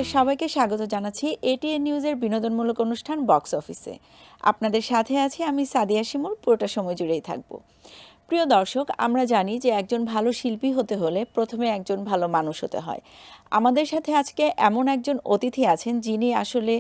আপনাদের সবাইকে স্বাগত জানাচ্ছি এটিএন নিউজের বিনোদনমূলক অনুষ্ঠান বক্স অফিসে। আপনাদের সাথে আছি আমি সাদিয়া শিমুল, পুরোটা সময় জুড়েই থাকবো। প্রিয় দর্শক, আমরা জানি যে একজন ভালো শিল্পী হতে হলে প্রথমে একজন ভালো মানুষ হতে হয়। আমাদের সাথে আজকে এমন একজন অতিথি আছেন যিনি আসলে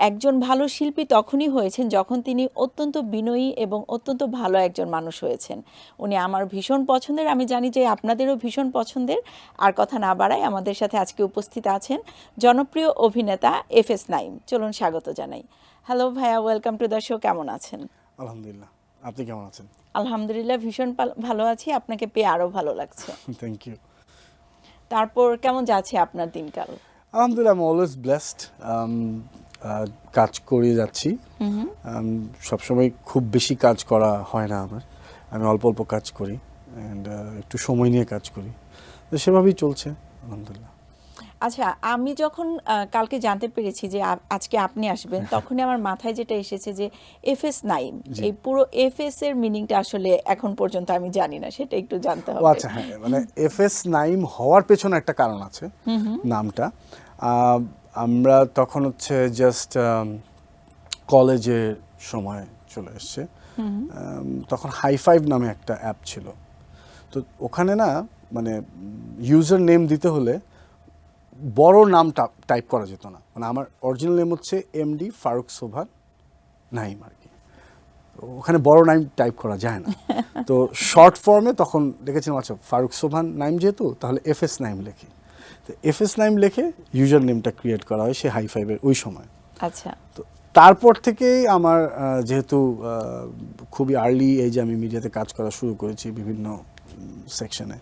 একজন ভালো শিল্পী তখনই হয়েছেন যখন তিনি অত্যন্ত বিনয়ী এবং অত্যন্ত ভালো একজন মানুষ হয়েছেন। উনি আমার ভীষণ পছন্দের, আমি জানি যে আপনাদেরও ভীষণ পছন্দের। আর কথা না বাড়াই, আমাদের সাথে আজকে উপস্থিত আছেন জনপ্রিয় অভিনেতা এফএস নাঈম। চলুন স্বাগত জানাই। হ্যালো ভাইয়া, ওয়েলকাম টু দ্য শো। কেমন আছেন? আলহামদুলিল্লাহ, আপনি কেমন আছেন? আলহামদুলিল্লাহ, ভীষণ ভালো আছি। আপনাকে পেয়ে আরো ভালো লাগছে। Thank you. তারপর কেমন যাচ্ছে আপনার দিনকাল? আলহামদুলিল্লাহ, আই এম অলওয়েজ ব্লেসড। কাজ করে যাচ্ছি। সবসময় খুব বেশি কাজ করা হয় না আমার, আমি অল্প অল্প কাজ করি অ্যান্ড একটু সময় নিয়ে কাজ করি, তো সেভাবেই চলছে আলহামদুলিল্লাহ। আচ্ছা, আমি যখন কালকে জানতে পেরেছি যে আজকে আপনি আসবেন, তখনই আমার মাথায় যেটা এসেছে যে এফএস নাঈম, এই পুরো এফএস এর মিনিংটা আসলে এখন পর্যন্ত আমি জানি না, সেটা একটু জানতে হবে। আচ্ছা, হ্যাঁ, মানে এফএস নাঈম হওয়ার পেছনে একটা কারণ আছে। নামটা আমরা তখন হচ্ছে জাস্ট কলেজের সময় চলে এসছে। তখন হাই ফাইভ নামে একটা অ্যাপ ছিল, তো ওখানে না মানে ইউজার নেম দিতে হলে বড় নাম টাইপ করা যেত না। মানে আমার অরিজিনাল নেম হচ্ছে এমডি ফারুক সোবহান নাঈম আর কি, ওখানে বড় নাম টাইপ করা যায় না। তো শর্ট ফর্মে তখন লিখেছিলাম আচ্ছা ফারুক সোবহান নাঈম যেহেতু, তাহলে এফএস নাঈম লিখি। তো এফএস নাঈম লিখে ইউজার নেমটা ক্রিয়েট করা হয় সে হাই ফাইভের ওই সময়। আচ্ছা, তো তারপর থেকেই আমার যেহেতু খুবই আর্লি এজে আমি মিডিয়াতে কাজ করা শুরু করেছি বিভিন্ন সেকশনে,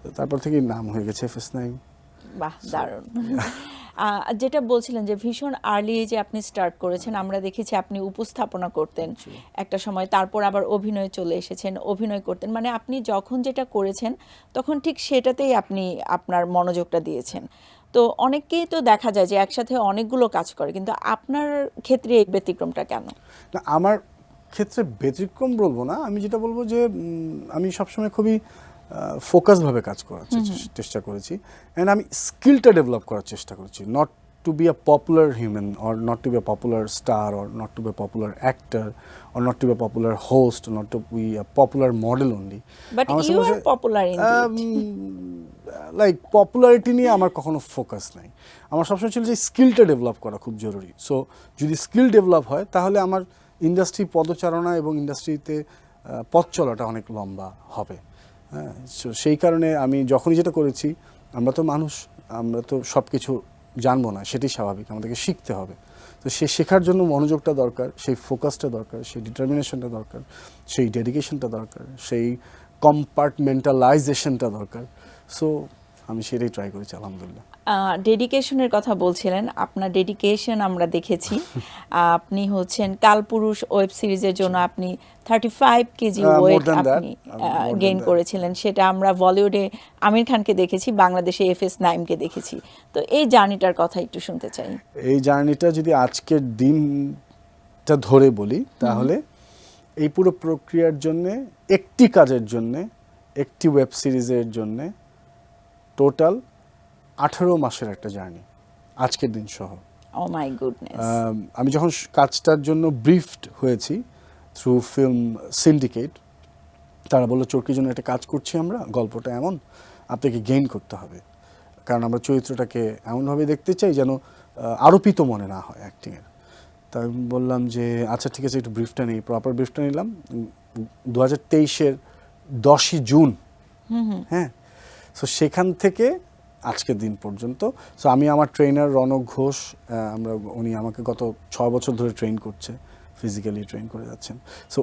তো তারপর থেকেই নাম হয়ে গেছে এফএস নাঈম। বাহ, দারুণ। যেটা বলছিলেন যে ভীষণ আর্লি এজে আপনি স্টার্ট করেছেন, আমরা দেখেছি আপনি উপস্থাপনা করতেন একটা সময়, তারপর আবার অভিনয়ে চলে এসেছেন, অভিনয় করতেন, মানে আপনি যখন যেটা করেছেন তখন ঠিক সেটাতেই আপনি আপনার মনোযোগটা দিয়েছেন। তো অনেককেই তো দেখা যায় যে একসাথে অনেকগুলো কাজ করে, কিন্তু আপনার ক্ষেত্রে এই ব্যতিক্রমটা কেন? না, আমার ক্ষেত্রে ব্যতিক্রম বলবো না, আমি যেটা বলবো যে আমি সবসময় খুবই ফোকাসভাবে কাজ করার চেষ্টা করেছি, অ্যান্ড আমি স্কিলটা ডেভেলপ করার চেষ্টা করেছি, not to be a popular human or not to be a popular star or not to be a popular actor or not to be a popular host, not to be a popular model only. But you are popular indeed. Like popularity নিয়ে আমার কখনো focus নাই, আমার সবসময় ছিল যে স্কিলটা develop করা খুব জরুরি। সো যদি স্কিল ডেভেলপ হয় তাহলে আমার ইন্ডাস্ট্রি পদচারণা এবং ইন্ডাস্ট্রিতে পথ চলাটা অনেক লম্বা হবে। হ্যাঁ, সেই কারণে আমি যখনই যেটা করেছি, আমরা তো মানুষ, আমরা তো সব কিছু জানবো না, সেটাই স্বাভাবিক, আমাদেরকে শিখতে হবে। তো সে শেখার জন্য মনোযোগটা দরকার, সেই ফোকাসটা দরকার, সেই ডিটারমিনেশনটা দরকার, সেই ডেডিকেশনটা দরকার, সেই কম্পার্টমেন্টালাইজেশনটা দরকার। সো আমি সেটাই ট্রাই করেছি আলহামদুলিল্লাহ। ডেডিকেশনের কথা বলছিলেন, আপনার ডেডিকেশন আমরা দেখেছি। আপনি হচ্ছেন কালপুরুষ ওয়েব সিরিজের জন্য আপনি 35 কেজি ওয়েট আপনি গেইন করেছিলেন, সেটা আমরা বলিউডে আমির খানকে দেখেছি, বাংলাদেশে এফএস নাঈমকে দেখেছি। তো এই জার্নিটার কথা একটু শুনতে চাই। এই জার্নিটা যদি আজকের দিনটা ধরে বলি, তাহলে এই পুরো প্রক্রিয়ার জন্যে, একটি কাজের জন্যে, একটি ওয়েব সিরিজের জন্যে টোটাল 18 মাসের একটা জার্নি, আজকের দিন সহ। ও মাই গুডনেস। আমি যখন কাজটার জন্য ব্রিফড হয়েছি থ্রু ফিল্ম সিন্ডিকেট, তারা বললো চরকির জন্য একটা কাজ করছি আমরা, গল্পটা এমন, আপনাকে গেইন করতে হবে, কারণ আমরা চরিত্রটাকে এমনভাবে দেখতে চাই যেন আরোপিত মনে না হয় অ্যাক্টিংয়ের। তাই বললাম যে আচ্ছা ঠিক আছে, একটু ব্রিফটা নিই। প্রপার ব্রিফটা নিলাম 2023-এর 10ই জুন। হ্যাঁ, সো সেখান থেকে আজকের দিন পর্যন্ত। সো আমি আমার ট্রেনার রনক ঘোষ, উনি আমাকে গত 6 বছর ধরে ট্রেন করছে, ফিজিক্যালি ট্রেন করে যাচ্ছেন। সো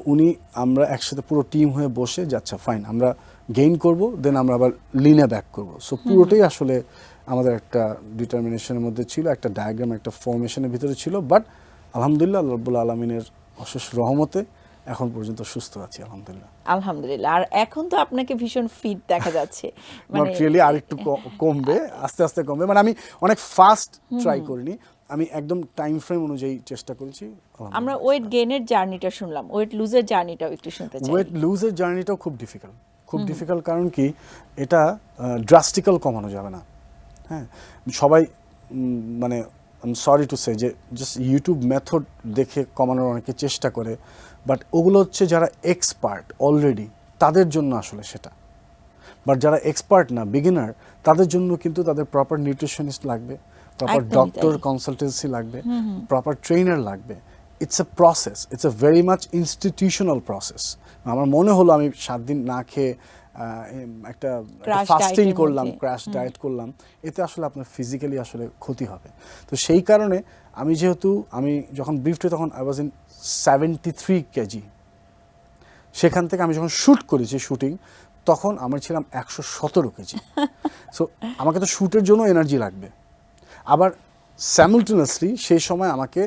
আমরা একসাথে পুরো টিম হয়ে বসে যাচ্ছি, ফাইন আমরা গেইন করব, দেন আমরা আবার লিনে ব্যাক করব। সো পুরোটাই আসলে আমাদের একটা ডিটারমিনেশনের মধ্যে ছিল, একটা ডায়াগ্রাম, একটা ফর্মেশনের ভিতরে ছিল। বাট আলহামদুলিল্লাহ, আল্লাহ রাব্বুল আলামিনের অশেষ রহমতে এখন পর্যন্ত সুস্থ আছি আলহামদুলিল্লাহ। আলহামদুলিল্লাহ। আর এখন তো আপনাকে ভীষণ ফিট দেখা যাচ্ছে, নট রিয়েলি, আর একটু কমবে, আস্তে আস্তে কমবে। মানে আমি অনেক ফাস্ট ট্রাই করিনি, আমি একদম টাইম ফ্রেম অনুযায়ী চেষ্টা করেছি। আমরা ওয়েট গেইনের জার্নিটা শুনলাম, ওয়েট লুজের জার্নিটাও একটু শুনতে চাই। ওয়েট লুজের জার্নিটাও খুব ডিফিকাল্ট, কারণ কি এটা ড্রাস্টিক্যাল কমানো যাবে না। হ্যাঁ, সবাই মানে I am sorry to say যে জাস্ট ইউটিউব মেথড দেখে কমানোর অনেকে চেষ্টা করে, বাট ওগুলো হচ্ছে যারা এক্সপার্ট অলরেডি তাদের জন্য আসলে সেটা। বাট যারা এক্সপার্ট না, বিগিনার, তাদের জন্য কিন্তু তাদের প্রপার নিউট্রিশনিস্ট লাগবে, প্রপার একদমই ডক্টর তাই। কনসালটেন্সি লাগবে, প্রপার ট্রেনার লাগবে। It's a process, it's a very much institutional process. আমার মনে হলো আমি 7 দিন না খেয়ে একটা Crash ফাস্টিং diet এর করলাম, মধ্যে। ক্র্যাশ ডায়েট করলাম, এতে আসলে আপনার ফিজিক্যালি আসলে ক্ষতি হবে। তো সেই কারণে আমি যখন ব্রিফড হই তখন আই ওয়াজ ইন 73 কেজি। সেখান থেকে আমি যখন শ্যুট করেছি শুটিং, তখন আমার ছিলাম 117 কেজি। সো আমাকে তো শ্যুটের জন্য এনার্জি লাগবে, আবার স্যামুলটেনিয়াসলি সেই সময় আমাকে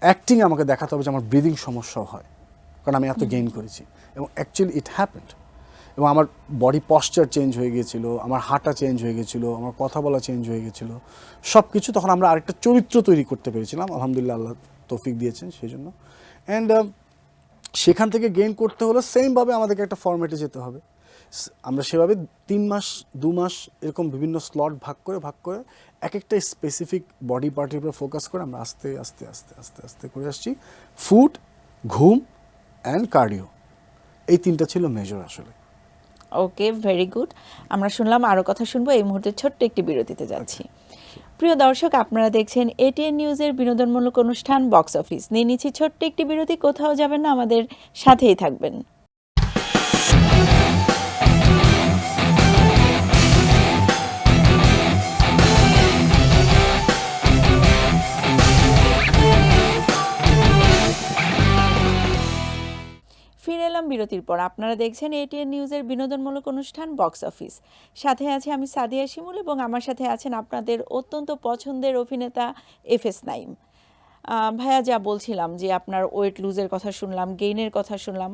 অ্যাক্টিং আমাকে দেখাতে হবে যে আমার ব্রিদিং সমস্যাও হয়, কারণ আমি এত গেইন করেছি। এবং অ্যাকচুয়ালি ইট হ্যাপেন্ড। এবং আমার বডি পশ্চার চেঞ্জ হয়ে গিয়েছিল, আমার হাঁটা চেঞ্জ হয়ে গেছিলো, আমার কথা বলা চেঞ্জ হয়ে গেছিলো, সব কিছু। তখন আমরা আরেকটা চরিত্র তৈরি করতে পেরেছিলাম, আলহামদুলিল্লাহ, আল্লাহ তৌফিক দিয়েছেন সেই জন্য। অ্যান্ড সেখান থেকে গেইন করতে হলে সেমভাবে আমাদেরকে একটা ফরম্যাটে যেতে হবে। আমরা সেভাবে 3 মাস 2 মাস এরকম বিভিন্ন স্লট ভাগ করে এক একটা স্পেসিফিক বডি পার্টের উপর ফোকাস করে আমরা আস্তে আস্তে আস্তে আস্তে আস্তে করে আসছি। ফুড, ঘুম অ্যান্ড কার্ডিও, এই 3টা ছিল মেজর আসলে। ওকে, ভেরি গুড। আমরা শুনলাম, আরও কথা শুনবো। এই মুহূর্তে ছোট্ট একটি বিরতিতে যাচ্ছি। প্রিয় দর্শক, আপনারা দেখছেন এটিএন নিউজের বিনোদনমূলক অনুষ্ঠান বক্স অফিস। নিয়ে নিচ্ছি ছোট্ট একটি বিরতি। কোথাও যাবেন না, আমাদের সাথেই থাকবেন। ফিরে এলাম বিরতির পর। আপনারা দেখছেন এটিএন নিউজের বিনোদনমূলক অনুষ্ঠান বক্স অফিস। সাথে আছে আমি সাদিয়া শিমুল, এবং আমার সাথে আছেন আপনাদের অত্যন্ত পছন্দের অভিনেতা এফএস নাইম। ভাইয়া, যা বলছিলাম যে আপনার ওয়েট লুজের কথা শুনলাম, গেইনের কথা শুনলাম,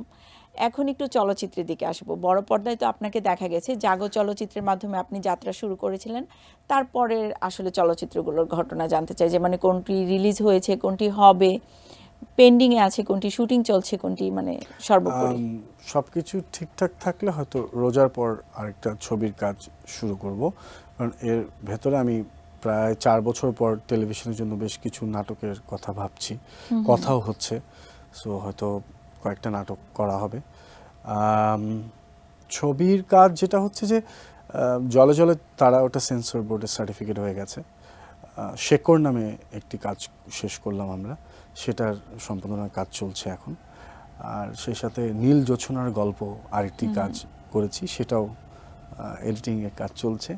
এখন একটু চলচ্চিত্রের দিকে আসবো। বড় পর্দায় তো আপনাকে দেখা গেছে, জাগো চলচ্চিত্রের মাধ্যমে আপনি যাত্রা শুরু করেছিলেন। তারপরের আসলে চলচ্চিত্রগুলোর ঘটনা জানতে চাই, যে মানে কোনটি রিলিজ হয়েছে, কোনটি হবে, পেন্ডিংয়ে আছে, কোনটি শুটিং চলছে, কোনটি মানে সর্বোপরি। সব কিছু ঠিকঠাক থাকলে হয়তো রোজার পর আরেকটা ছবির কাজ শুরু করব, কারণ এর ভেতরে আমি প্রায় 4 বছর পর টেলিভিশনের জন্য বেশ কিছু নাটকের কথা ভাবছি, কথাও হচ্ছে। সো হয়তো কয়েকটা নাটক করা হবে। ছবির কাজ যেটা হচ্ছে যে জলে জলে তারা, ওটা সেন্সর বোর্ডের সার্টিফিকেট হয়ে গেছে। শেকর নামে একটি কাজ শেষ করলাম আমরা, সেটার সম্পাদনার কাজ চলছে এখন। আর সেই সাথে নীল জোছনার গল্প আরেকটি কাজ করেছি, সেটাও এডিটিংয়ের কাজ চলছে।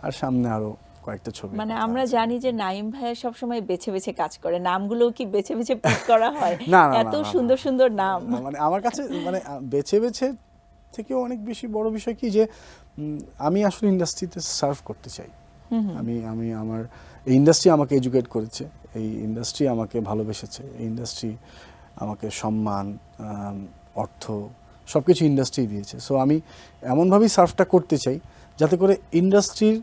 আর সামনে আরও কয়েকটা ছবি। মানে আমরা জানি যে নাইম ভাইয়া সবসময় বেছে বেছে কাজ করে, নামগুলো কি বেছে বেছে পিক করা হয়? না, না, এত না, না, সুন্দর সুন্দর নাম। মানে আমার কাছে মানে বেছে বেছে থেকেও অনেক বেশি বড় বিষয় কি যে আমি আসলে ইন্ডাস্ট্রিতে সার্ভ করতে চাই। আমি আমার এই ইন্ডাস্ট্রি আমাকে এডুকেট করেছে, এই ইন্ডাস্ট্রি আমাকে ভালোবেসেছে, এই ইন্ডাস্ট্রি আমাকে সম্মান, অর্থ, সব কিছু ইন্ডাস্ট্রি দিয়েছে। সো আমি এমনভাবেই সার্ভটা করতে চাই যাতে করে ইন্ডাস্ট্রির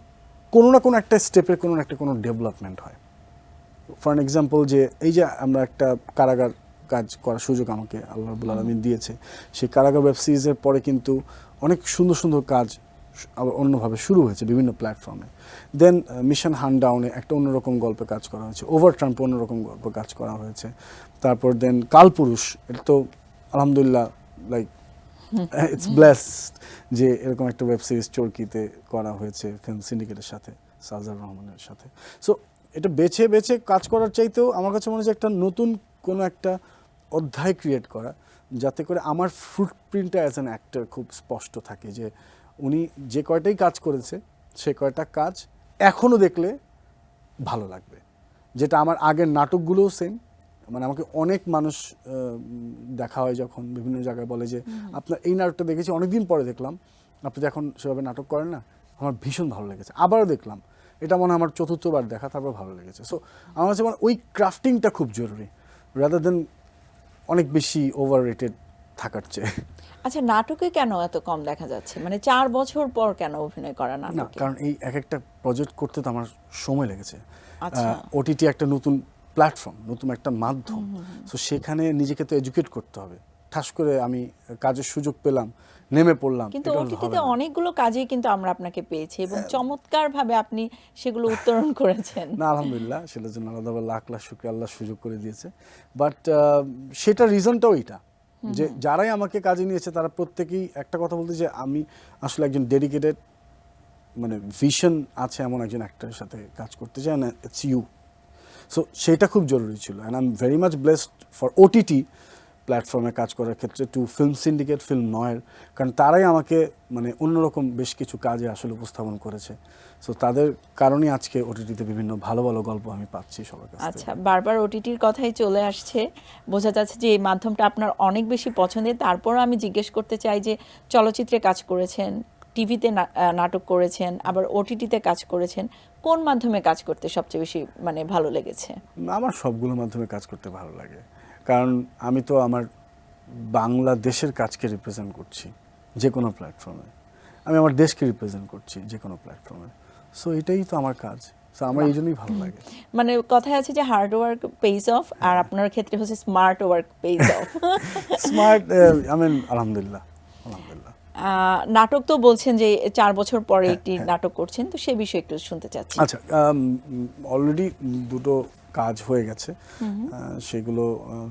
কোনো না কোনো একটা স্টেপের কোনো ডেভেলপমেন্ট হয়। ফর এক্সাম্পল, যে এই যে আমরা একটা কারাগার কাজ করার সুযোগ আমাকে আল্লাহ রাব্বুল আলামিন দিয়েছে, সেই কারাগার ওয়েব সিরিজের পরে কিন্তু অনেক সুন্দর সুন্দর কাজ আবার অন্যভাবে শুরু হয়েছে বিভিন্ন প্ল্যাটফর্মে। দেন মিশন হানডাউনে একটা অন্যরকম গল্পে কাজ করা হয়েছে, ওভার ট্রাম্পে অন্যরকম গল্প কাজ করা হয়েছে। তারপর দেন কালপুরুষ, এটা তো আলহামদুলিল্লাহ লাইক ইটস ব্লেসড যে এরকম একটা ওয়েব সিরিজ চরকিতে করা হয়েছে ফিল্ম সিন্ডিকেটের সাথে, সাজার রহমানের সাথে। সো এটা বেছে বেছে কাজ করার চাইতেও আমার কাছে মনে হচ্ছে একটা নতুন কোনো একটা অধ্যায় ক্রিয়েট করা, যাতে করে আমার ফুটপ্রিন্টটা অ্যাজ অ্যান অ্যাক্টর খুব স্পষ্ট থাকে, যে উনি যে কয়টাই কাজ করেছে সে কয়টা কাজ এখনও দেখলে ভালো লাগবে। যেটা আমার আগের নাটকগুলোও সেম, মানে আমাকে অনেক মানুষ দেখা হয় যখন বিভিন্ন জায়গায় বলে যে আপনার এই নাটকটা দেখেছি, অনেকদিন পরে দেখলাম, আপনি তো এখন সেভাবে নাটক করেন না, আমার ভীষণ ভালো লেগেছে। আবারও দেখলাম, এটা মনে হয় আমার 4র্থবার দেখা, তারপর ভালো লেগেছে। সো আমার কাছে মানে ওই ক্রাফটিংটা খুব জরুরি, রাদার দেন অনেক বেশি ওভার রেটেড থাকার চেয়ে। আচ্ছা, নাটকে কেন এত কম দেখা যাচ্ছে? মানে 4 বছর পর কেন অভিনয় করা না, নাটকে? কারণ এই এক একটা প্রজেক্ট করতে তো আমার সময় লেগেছে। আচ্ছা। ওটিটি একটা নতুন প্ল্যাটফর্ম, নতুন একটা মাধ্যম। সো সেখানে নিজেকে তো এডুকেট করতে হবে, ঠাস করে আমি কাজের সুযোগ পেলাম, নেমে পড়লাম। কিন্তু এটা হলে হবে ওটিটিতে না। অনেকগুলো কাজেই কিন্তু আমরা আপনাকে পেয়েছি এবং চমৎকারভাবে আপনি সেগুলো উত্তরণ করেছেন। না আলহামদুলিল্লাহ, সেটার জন্য আলাদাভাবে লাখ লাখ শুকরিয়া, আল্লাহ সুযোগ করে দিয়েছে। বাট সেটার রিজনটাও এটা যে যারাই আমাকে কাজে নিয়েছে তারা প্রত্যেকেই একটা কথা বলতে, যে আমি আসলে একজন ডেডিকেটেড, মানে ভিশন আছে এমন একজন অ্যাক্টরের সাথে কাজ করতে চাই, না ইটস ইউ। সো সেটা খুব জরুরি ছিল, and I am very much blessed for OTT প্ল্যাটফর্মে কাজ করার ক্ষেত্রে, টু ফিল্ম সিন্ডিকেট, ফিল্ম নয়ের, কারণ তারাই আমাকে মানে অন্যরকম বেশ কিছু কাজে আসলে উপস্থাপন করেছে। সো তাদের কারণেই আজকে ওটিটিতে বিভিন্ন ভালো ভালো গল্প আমি পাচ্ছি সবার কাছ থেকে। আচ্ছা, বারবার ওটিটির কথাই চলে আসছে, বোঝা যাচ্ছে যে এই মাধ্যমটা আপনার অনেক বেশি পছন্দের। তারপরও আমি জিজ্ঞেস করতে চাই যে চলচ্চিত্রে কাজ করেছেন, টিভিতে নাটক করেছেন, আবার ওটিটিতে কাজ করেছেন, কোন মাধ্যমে কাজ করতে সবচেয়ে বেশি মানে ভালো লেগেছে? আমার সবগুলোর মাধ্যমে কাজ করতে ভালো লাগে, কারণ আমি তো আমার বাংলাদেশের কাজকে রিপ্রেজেন্ট করছি যে কোনো প্ল্যাটফর্মে, আমি আমার দেশকে রিপ্রেজেন্ট করছি যে কোনো প্ল্যাটফর্মে। সো এটাই তো আমার কাজ, সো আমার এই জন্যই ভালো লাগে। মানে কথায় আছে যে হার্ড ওয়ার্ক পেইজ অফ, আর আপনার ক্ষেত্রে হচ্ছে smart work pays off. Smart, I mean আলহামদুলিল্লাহ, আলহামদুলিল্লাহ। নাটক তো বলছেন যে 4 বছর পরে হ্যাঁ, একটি হ্যাঁ। নাটক করছেন, তো সে বিষয়ে একটু শুনতে চাচ্ছি। আচ্ছা, অলরেডি দুটো কাজ হয়ে গেছে, সেগুলো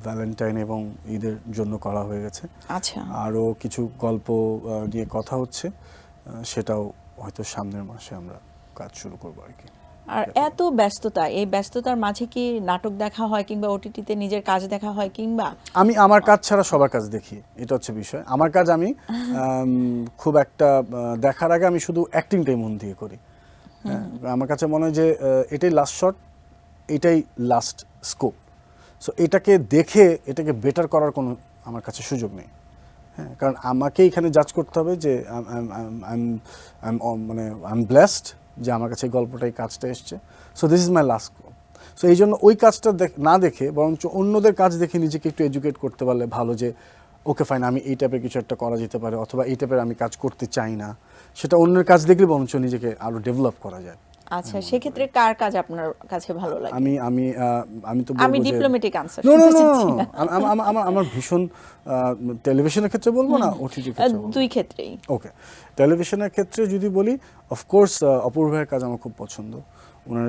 ভ্যালেন্টাইন এবং ঈদের জন্য করা হয়ে গেছে। আচ্ছা, আরও কিছু গল্প নিয়ে কথা হচ্ছে, সেটাও হয়তো সামনের মাসে আমরা কাজ শুরু করবো আর কি। আর এত ব্যস্ততা, এই ব্যস্ততার মাঝে কি নাটক দেখা হয় কিংবা ওটিটিতে নিজের কাজ দেখা হয় কিংবা? আমি আমার কাজ ছাড়া সবার কাজ দেখি, এটা হচ্ছে বিষয়। আমার কাজ আমি খুব একটা দেখার আগে আমি শুধু অ্যাক্টিংটাই মন দিয়ে করি। হ্যাঁ, আমার কাছে মনে হয় যে এটাই লাস্ট শট, এটাই লাস্ট স্কোপ। সো এটাকে দেখে এটাকে বেটার করার কোনো আমার কাছে সুযোগ নেই। হ্যাঁ, কারণ আমাকে এখানে জাজ করতে হবে যে মানে আই এম ব্লেসড যে আমার কাছে এই গল্পটাই কাজটা এসছে। So this is my last scope. So এই জন্য ওই কাজটা না দেখে বরঞ্চ অন্যদের কাজ দেখে নিজেকে একটু এডুকেট করতে পারলে ভালো, যে ওকে ফাইন, আমি এই টাইপের কিছু একটা করা যেতে পারে, অথবা এই টাইপের আমি কাজ করতে চাই না, সেটা অন্যের কাজ দেখলে বরঞ্চ নিজেকে আরো ডেভেলপ করা যায়। আচ্ছা, সেক্ষেত্রে কার কাজ আপনার কাছে ভালো লাগে? আমি আমি আমি তো আমি বলবো যে ডিপ্লোম্যাটিক আনসার নো নো শুনতে নো, চাচ্ছি না। আমার ভীষণ টেলিভিশনের ক্ষেত্রে বলবো না ওটিটির ক্ষেত্রে বলবো? দুই ক্ষেত্রেই। ওকে, টেলিভিশনের ক্ষেত্রে যদি বলি, অফকোর্স অপূর্ব ভাইয়ের কাজ আমার খুব পছন্দ, ওনার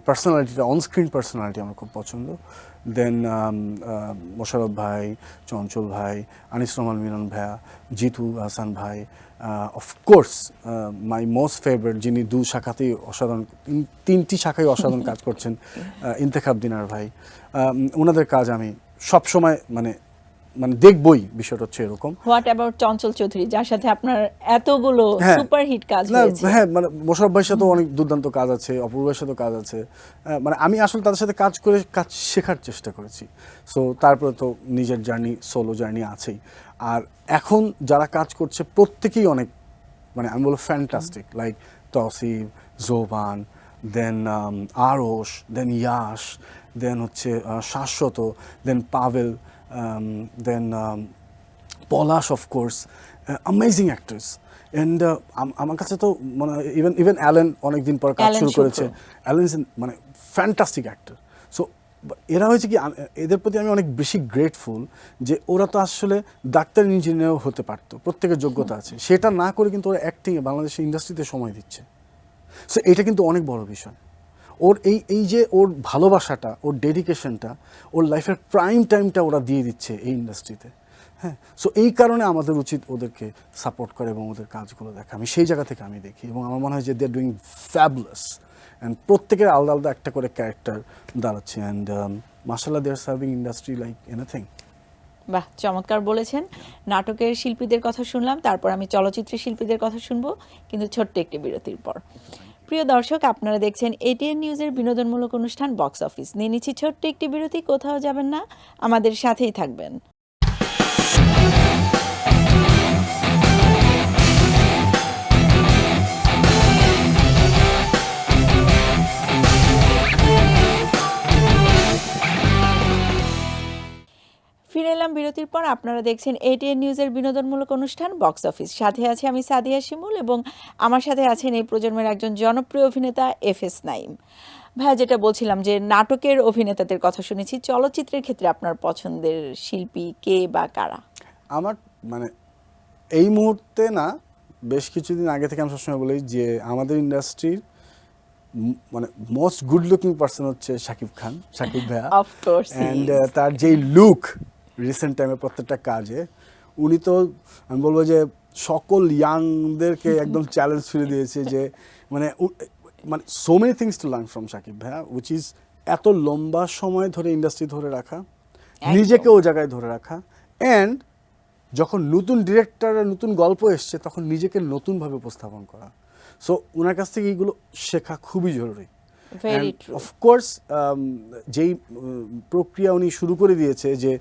পার্সোনালিটিটা, অনস্ক্রিন পার্সোনালিটি আমার খুব পছন্দ। দেন মোশাররফ ভাই, চঞ্চল ভাই, আনিস রহমান মিলন ভাইয়া, জিতু হাসান ভাই, অফকোর্স মাই মোস্ট ফেভারিট, যিনি দু শাখাতেই অসাধারণ, তিনটি শাখায় অসাধারণ কাজ করছেন, ইন্তেখাব দিনার ভাই। ওনাদের কাজ আমি সবসময় মানে মানে দেখবই, বিষয়টা হচ্ছে এরকম। হোয়াট অ্যাবাউট চঞ্চল চৌধুরী, যার সাথে আপনার এতগুলো হ্যাঁ, সুপারহিট কাজ না, হয়েছে? হ্যাঁ, মানে মোশাররফ ভাইয়ের সাথেও অনেক দুর্দান্ত কাজ আছে, অপূর্বের সাথেও কাজ আছে। মানে আমি আসলে তাদের সাথে কাজ করে কাজ শেখার চেষ্টা করেছি। সো তারপরে তো নিজের জার্নি, সোলো জার্নি আছেই। আর এখন যারা কাজ করছে প্রত্যেকেই অনেক, মানে আমি বলবো ফ্যান্টাস্টিক, লাইক তসিফ, জোবান, দেন আরশ, দেন ইয়াশ, দেন হচ্ছে শাশ্বত, দেন পাভেল, দেন পলাশ, অফকোর্স, অ্যামেজিং অ্যাক্টর্স। অ্যান্ড আমার কাছে তো মানে ইভেন অ্যালেন অনেকদিন পর কাজ অ্যালেন শুরু করেছে। শুক্র। অ্যালেন ইজ মানে ফ্যান্টাস্টিক অ্যাক্টর। সো এরা হয়েছে কি, এদের প্রতি আমি অনেক বেশি গ্রেটফুল যে ওরা তো আসলে ডাক্তার, ইঞ্জিনিয়ারও হতে পারতো, প্রত্যেকের যোগ্যতা আছে, সেটা না করে কিন্তু ওরা অ্যাক্টিংয়ে বাংলাদেশের ইন্ডাস্ট্রিতে সময় দিচ্ছে। সো এটা কিন্তু অনেক বড় বিষয়। ওর এই যে ওর ভালোবাসাটা, ওর ডেডিকেশনটা, ওর লাইফের প্রাইম টাইমটা ওরা দিয়ে দিচ্ছে এই ইন্ডাস্ট্রিতে। হ্যাঁ, সো এই কারণে আমাদের উচিত ওদেরকে সাপোর্ট করে এবং ওদের কাজগুলো দেখা। আমি সেই জায়গা থেকে আমি দেখি এবং আমার মনে হয় যে দে আর ডুইং ফ্যাবুলাস, অ্যান্ড প্রত্যেকের আলাদা আলাদা একটা করে ক্যারেক্টার দাঁড়াচ্ছে, অ্যান্ড মাশাআল্লাহ দে আর সার্ভিং ইন্ডাস্ট্রি লাইক এনিথিং। বাহ, চমৎকার বলেছেন। নাটকের শিল্পীদের কথা শুনলাম, তারপর আমি চলচ্চিত্রের শিল্পীদের কথা শুনবো, কিন্তু ছোট্ট একটি বিরতির পর। প্রিয় দর্শক, আপনারা দেখছেন এটিএন নিউজের বিনোদনমূলক অনুষ্ঠান বক্স অফিস। নিয়ে নিচ্ছি ছোট্ট একটি বিরতি, কোথাও যাবেন না, আমাদের সাথেই থাকবেন। ফিরে এলাম বিরতির পর। আপনারা দেখছেন এটিএন নিউজের বিনোদনমূলক অনুষ্ঠান বক্স অফিস। সাথে আছে আমি সাদিয়া শিমুল এবং আমার সাথে আছেন এই প্রজন্মের একজন জনপ্রিয় অভিনেতা এফএস নাঈম। ভাইয়া, যেটা বলছিলাম যে নাটকের অভিনেতাদের কথা শুনেছি, চলচ্চিত্রের ক্ষেত্রে আপনার পছন্দের শিল্পী কে বা কারা? আমার মানে এই মুহূর্তে না, বেশ কিছুদিন আগে থেকে আমি সবসময় বলি যে আমাদের ইন্ডাস্ট্রির মানে মোস্ট গুড লুকিং পার্সন হচ্ছে শাকিব খান, শাকিব ভাইয়া। অফ কোর্স অ্যান্ড তার যেই লুক রিসেন্ট টাইমে প্রত্যেকটা কাজে, উনি তো আমি বলবো যে সকল ইয়াংদেরকে একদম চ্যালেঞ্জ ফিরে দিয়েছে যে মানে মানে so many things to learn from Shakib ভাইয়া, উইচ ইজ এত লম্বা সময় ধরে ইন্ডাস্ট্রি ধরে রাখা, নিজেকে ও জায়গায় ধরে রাখা, অ্যান্ড যখন নতুন ডিরেক্টরের নতুন গল্প এসছে তখন নিজেকে নতুনভাবে উপস্থাপন করা। সো ওনার কাছ থেকে এইগুলো শেখা খুবই জরুরি। Very true. অফকোর্স যেই প্রক্রিয়া উনি শুরু করে দিয়েছে যে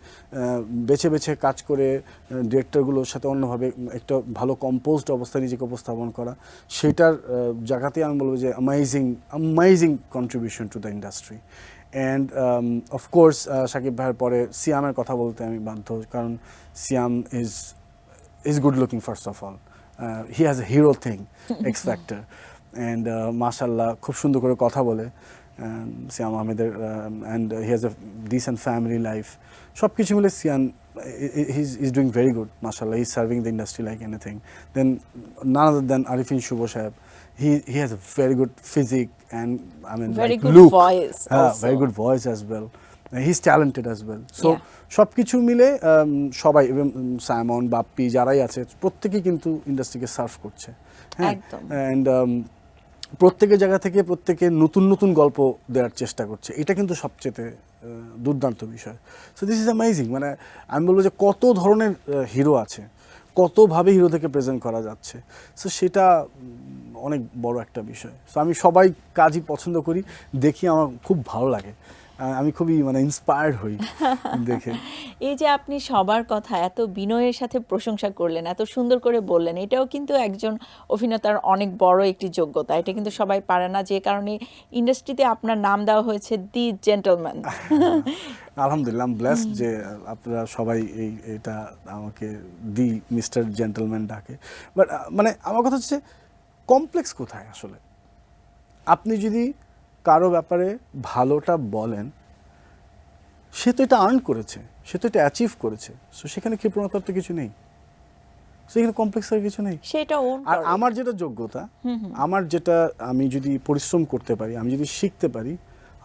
বেছে বেছে কাজ করে ডিরেক্টরগুলোর সাথে অন্যভাবে একটা ভালো কম্পোজড অবস্থায় নিজেকে উপস্থাপন করা, সেটার জায়গাতে আমি বলবো যে amazing contribution to the industry. And of course Shakib ভাইয়ের পরে সিয়ামের কথা বলতে আমি বাধ্য, কারণ সিয়াম is good looking first of all. He has a hero thing, X Factor. And mashallah খুব সুন্দর করে কথা বলে সিয়াম আহমেদের, and he has a decent family life. সব কিছু মিলে সিয়াম he's doing very good, mashallah. He's serving the industry like anything. Then none other than Arifin Shubh Sahab. He has a very good physique and I mean Very like good look. voice also. Very good voice as well. He's talented as well. So Yeah. সব কিছু মিলে সবাই, এবং Simon, Bappi যারাই আছে প্রত্যেকেই কিন্তু ইন্ডাস্ট্রিকে serve করছে। হ্যাঁ, একদম। অ্যান্ড প্রত্যেকের জায়গা থেকে প্রত্যেকে নতুন নতুন গল্প দেওয়ার চেষ্টা করছে, এটা কিন্তু সবচেয়ে দুর্দান্ত বিষয়। So this is amazing. মানে আমি বলবো যে কত ধরনের হিরো আছে, কতভাবে হিরো থেকে প্রেজেন্ট করা যাচ্ছে, সো সেটা অনেক বড় একটা বিষয়। সো আমি সবাই কাজই পছন্দ করি, দেখি আমার খুব ভালো লাগে, আমি খুবই মানে ইন্সপায়ার্ড হই দেখে। এই যে আপনি সবার কথা এত বিনয়ের সাথে প্রশংসা করলেন, এত সুন্দর করে বললেন, এটাও কিন্তু একজন অভিনেতার অনেক বড় একটি যোগ্যতা। এটা কিন্তু সবাই পারে না, যে কারণে ইন্ডাস্ট্রিতে আপনার নাম দেওয়া হয়েছে দি জেন্টলম্যান। আলহামদুলিল্লাহ, ব্লেসড যে আপনারা সবাই এটা আমাকে দি মিস্টার জেন্টলম্যান ডাকে। বাট মানে আমার কথা হচ্ছে কমপ্লেক্স কোথায় আসলে? আপনি যদি কারো ব্যাপারে ভালোটা বলেন, সে তো এটা আর্ন করেছে, সে তো এটা অ্যাচিভ করেছে, সো সেখানে কৃপণতার তো কিছু নেই, সেখানে কমপ্লেক্সের কিছু নেই। সেটা ওন আর আমার যেটা যোগ্যতা, আমার যেটা, আমি যদি পরিশ্রম করতে পারি, আমি যদি শিখতে পারি,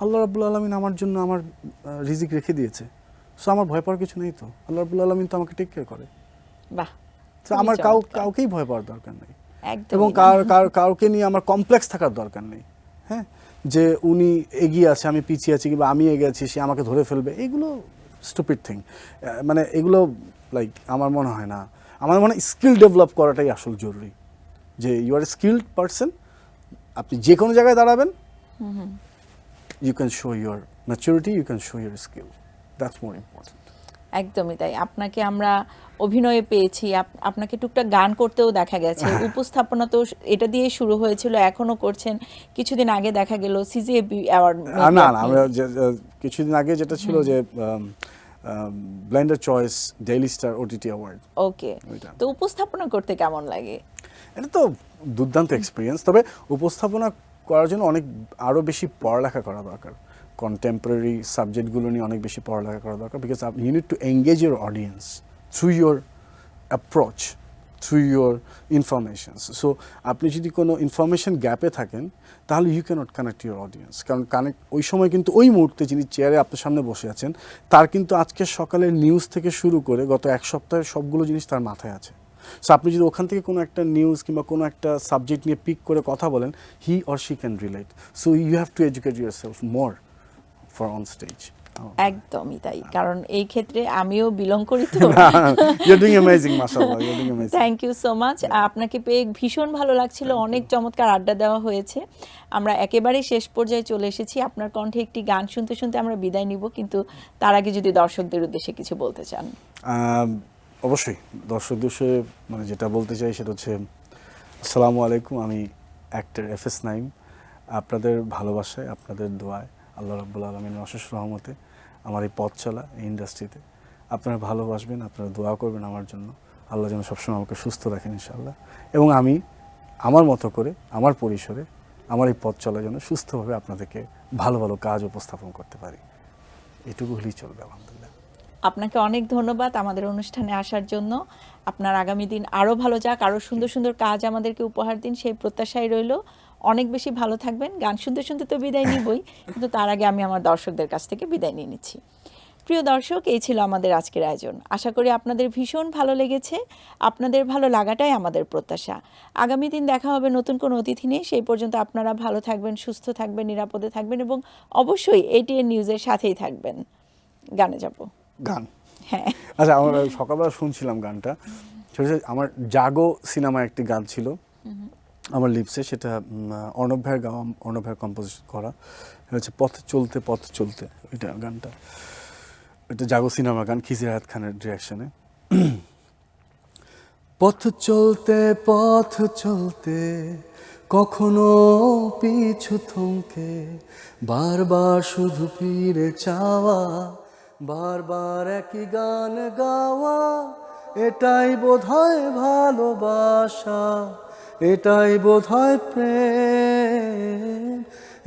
আল্লাহ রাব্বুল আলামিন আমার জন্য আমার রিজিক রেখে দিয়েছে। সো আমার ভয় পাওয়ার কিছু নেই তো, আল্লাহ রাব্বুল আলামিন তো আমাকে টেক কেয়ার করে। বাহ, তো আমার কাউকেই ভয় পাওয়ার দরকার নেই, একদম। এবং কাউকে নিয়ে আমার কমপ্লেক্স থাকার দরকার নেই। হ্যাঁ, যে উনি এগিয়ে আছে আমি পিছিয়ে আছি, কিংবা আমি এগিয়ে আছি সে আমাকে ধরে ফেলবে, এগুলো স্টুপিড থিং। মানে এগুলো লাইক আমার মনে হয় না। আমার মনে হয় স্কিল ডেভেলপ করাটাই আসল জরুরি, যে ইউ আর স্কিল্ড পারসন, আপনি যে কোনো জায়গায় দাঁড়াবেন, you can show your maturity, you can show your skill, that's more important. একদমই তাই। আপনাকে আমরা অভিনয়ে পেয়েছি, আপনাকে টুকটাক গান করতেও দেখা গেছে, উপস্থাপনা তো এটা দিয়ে শুরু হয়েছিল, এখনো করছেন। কিছুদিন আগে দেখা গেল সিজিএবি অ্যাওয়ার্ড। না, আমরা কিছুদিন আগে যেটা ছিল যে Blender's Choice Daily Star OTT award. Okay, তো উপস্থাপনা করতে কেমন লাগে? এটা তো দুর্দান্ত এক্সপিরিয়েন্স। তবে উপস্থাপনা করার জন্য অনেক আরও বেশি পড়ালেখা করা দরকার, কন্টেম্পোরারি সাবজেক্টগুলো নিয়ে অনেক বেশি পড়ালেখা করা দরকার, because you need to engage your audience through your approach, through your informations. So আপনি যদি কোনো ইনফরমেশন গ্যাপে থাকেন, তাহলে you cannot connect your audience, কারণ ওই সময় কিন্তু ওই মুহূর্তে যিনি চেয়ারে আপনার সামনে বসে আছেন, তার কিন্তু আজকে সকালের নিউজ থেকে শুরু করে গত এক সপ্তাহের সবগুলো জিনিস তার মাথায় আছে। সো আপনি যদি ওখান থেকে কোনো একটা নিউজ কিংবা কোনো একটা সাবজেক্ট নিয়ে পিক করে কথা বলেন, he or she can relate. So you have to educate yourself more for on stage. একদমই তাই, কারণ এই ক্ষেত্রে আমিও বিলং করি তো। ইউ আর ডুইং অ্যামেজিং, মাশাআল্লাহ, you are doing amazing. Thank you so much. আপনাকে পেয়ে ভীষণ ভালো লাগছিল, অনেক চমৎকার আড্ডা দেওয়া হয়েছে। আমরা একেবারেই শেষ পর্যায়ে চলে এসেছি। আপনার কণ্ঠে একটি গান শুনতে শুনতে আমরা বিদায় নিব, কিন্তু তার আগে যদি দর্শকদের উদ্দেশ্যে কিছু বলতে চান। অবশ্যই দর্শক উদ্দেশ্যে মানে যেটা বলতে চাই সেটা হচ্ছে, আসসালামু আলাইকুম, আমি অ্যাক্টর এফএস নাঈম। আপনাদের ভালোবাসায়, আপনাদের দোয়ায়, আল্লাহ রাব্বুল আলামিনের অশেষ রহমতে আমার এই পথ চলা এই ইন্ডাস্ট্রিতে আপনারা ভালোবাসবেন, আপনারা দোয়া করবেন আমার জন্য, আল্লাহ যেন সবসময় আমাকে সুস্থ রাখেন ইনশাআল্লাহ, এবং আমি আমার মতো করে আমার পরিসরে আমার এই পথ চলার জন্য সুস্থভাবে আপনাদেরকে ভালো ভালো কাজ উপস্থাপন করতে পারি, এটুকু হলেই চলবে আলহামদুলিল্লাহ। আপনাকে অনেক ধন্যবাদ আমাদের অনুষ্ঠানে আসার জন্য। আপনার আগামী দিন আরও ভালো যাক, আরও সুন্দর সুন্দর কাজ আমাদেরকে উপহার দিন, সেই প্রত্যাশাই রইল। অনেক বেশি ভালো থাকবেন। গান শুনতে শুনতে তো বিদায় নিবই, কিন্তু তার আগে আমি আমার দর্শকদের কাছ থেকে বিদায় নিয়ে নিচ্ছি। প্রিয় দর্শক, এই ছিল আমাদের আজকের আয়োজন। আশা করি আপনাদের ভীষণ ভালো লেগেছে। আপনাদের ভালো লাগাটাই আমাদের প্রত্যাশা। আগামী দিন দেখা হবে নতুন কোনো অতিথি নিয়ে। সেই পর্যন্ত আপনারা ভালো থাকবেন, সুস্থ থাকবেন, নিরাপদে থাকবেন এবং অবশ্যই এটিএন নিউজের সাথেই থাকবেন। গানে যাব। গান, হ্যাঁ, আচ্ছা, আমরা সকালবেলা শুনছিলাম গানটা, সেটা হচ্ছে আমার জাগো সিনেমার একটি গান ছিল আমার লিপসে, সেটা অর্ণব ভাইয়ের গাওয়া, অর্ণব ভাইয়ের কম্পোজ করা। এটা হচ্ছে পথ চলতে, এটা গানটা, এটা জাগো সিনেমার গান, খিজির আয়াত খানের ডিরেকশনে। পথ চলতে কখনো পিছু থমকে, বারবার শুধু ফিরে চাওয়া, বারবার একই গান গাওয়া, এটাই বোধহয় ভালোবাসা, এটাই বোধহয় প্রেম,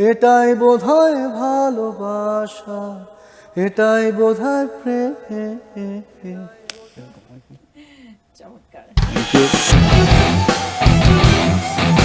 এটাই বোধহয় ভালোবাসা, এটাই বোধহয় প্রেম। চমৎকার। Thank you.